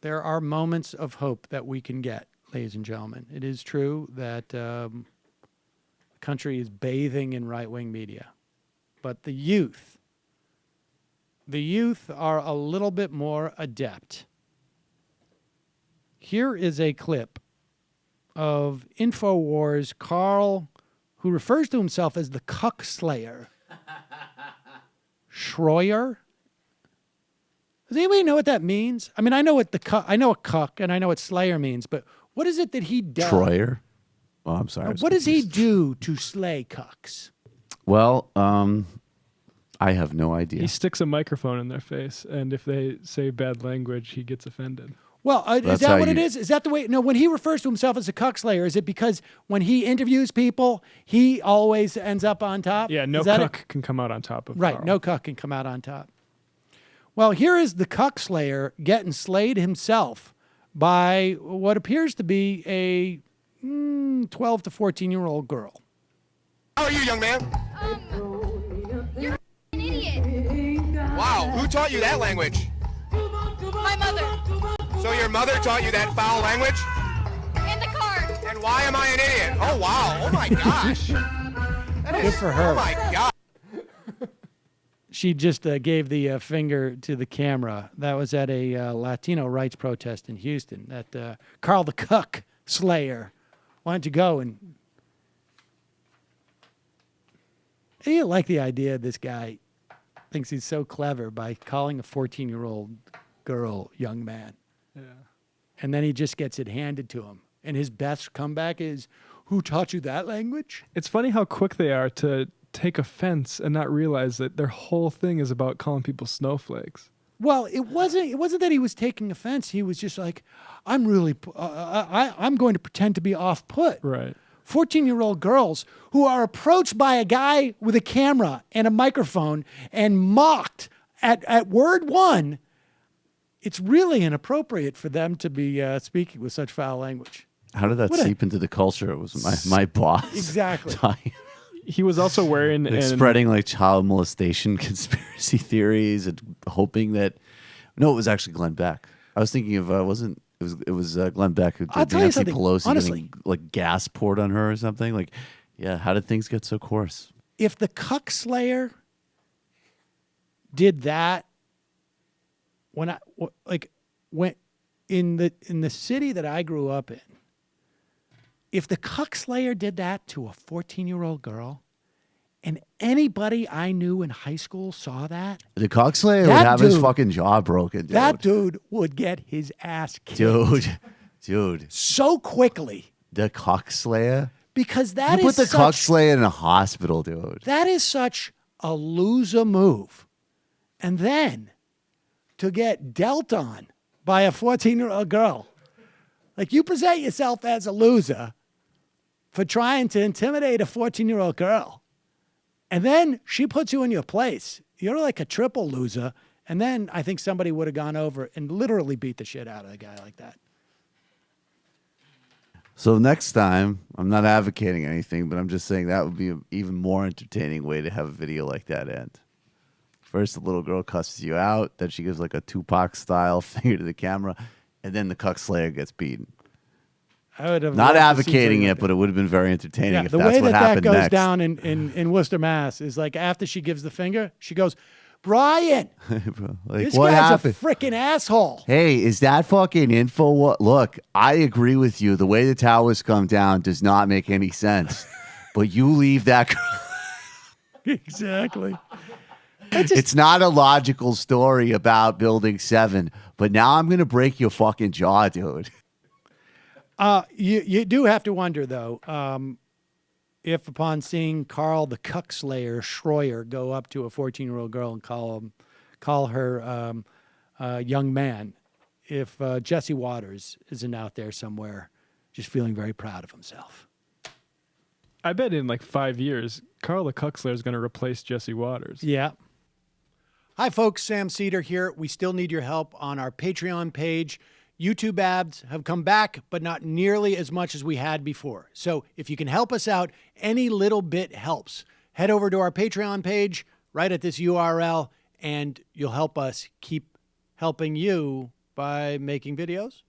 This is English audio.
there are moments of hope that we can get, ladies and gentlemen. It is true that the country is bathing in right-wing media. But the youth are a little bit more adept. Here is a clip of InfoWars Carl, who refers to himself as the Cuckslayer. Shroyer? Does anybody know what that means? I mean, I know what I know what cuck and I know what slayer means, but what is it that he does? Troyer? Oh, I'm sorry. What does he do to slay cucks? Well, I have no idea. He sticks a microphone in their face, and if they say bad language, he gets offended. Well, is that what it is? Is that the way? No, when he refers to himself as a cuckslayer, is it because when he interviews people, he always ends up on top? Yeah, no cuck can come out on top of Right, Carl. no cuck can come out on top. Well, here is the cuckslayer getting slayed himself by what appears to be a 12 to 14-year-old girl. How are you, young man? You're an idiot. Wow, who taught you that language? My mother. So your mother taught you that foul language? In the car. And why am I an idiot? Oh, wow. Oh, my gosh. Good for her. Oh, my God. She just gave the finger to the camera. That was at a Latino rights protest in Houston. That Carl the Cuck Slayer. Why don't you go and... I didn't like the idea this guy thinks he's so clever by calling a 14-year-old girl young man. Yeah. And then he just gets it handed to him. And his best comeback is, who taught you that language? It's funny how quick they are to take offense and not realize that their whole thing is about calling people snowflakes. Well, it wasn't that he was taking offense. He was just like, I'm going to pretend to be off put. Right. 14-year-old girls who are approached by a guy with a camera and a microphone and mocked at word one. It's really inappropriate for them to be speaking with such foul language. How did that seep into the culture? It was my boss. Exactly. He was also wearing... spreading like child molestation conspiracy theories and hoping that... No, it was actually Glenn Beck. I was thinking of... It was Glenn Beck who did Nancy Pelosi honestly, getting like gas poured on her or something. Like, yeah, how did things get so coarse? If the Cuckslayer did that when in the city that I grew up in, if the Cuckslayer did that to a 14-year-old girl, and anybody I knew in high school saw that, the Cuckslayer would have his fucking jaw broken. Dude. That dude would get his ass kicked. Dude. So quickly. The Cuckslayer? Because that you is put the Cuckslayer in a hospital, dude. That is such a loser move. And then to get dealt on by a 14-year-old girl. Like, you present yourself as a loser for trying to intimidate a 14-year-old girl. And then she puts you in your place. You're like a triple loser. And then I think somebody would have gone over and literally beat the shit out of a guy like that. So next time, I'm not advocating anything, but I'm just saying that would be an even more entertaining way to have a video like that end. First, the little girl cusses you out. Then she gives like a Tupac-style finger to the camera. And then the Cuckslayer gets beaten. I would have not advocating it, but it would have been very entertaining if that's what happened next. The way that goes down in Worcester, Mass. is like after she gives the finger, she goes, Brian, like, this what guy's happened? a freaking asshole. Hey, is that fucking info? Look, I agree with you. The way the towers come down does not make any sense. But you leave that... Exactly. It's not a logical story about Building 7, but now I'm going to break your fucking jaw, dude. You do have to wonder, though, if upon seeing Carl the Cuckslayer Shroyer go up to a 14-year-old girl and call her young man, if Jesse Waters isn't out there somewhere just feeling very proud of himself. I bet in like 5 years, Carl the Cuckslayer is going to replace Jesse Waters. Yeah. Hi, folks. Sam Seder here. We still need your help on our Patreon page. YouTube ads have come back, but not nearly as much as we had before. So if you can help us out, any little bit helps. Head over to our Patreon page right at this URL, and you'll help us keep helping you by making videos,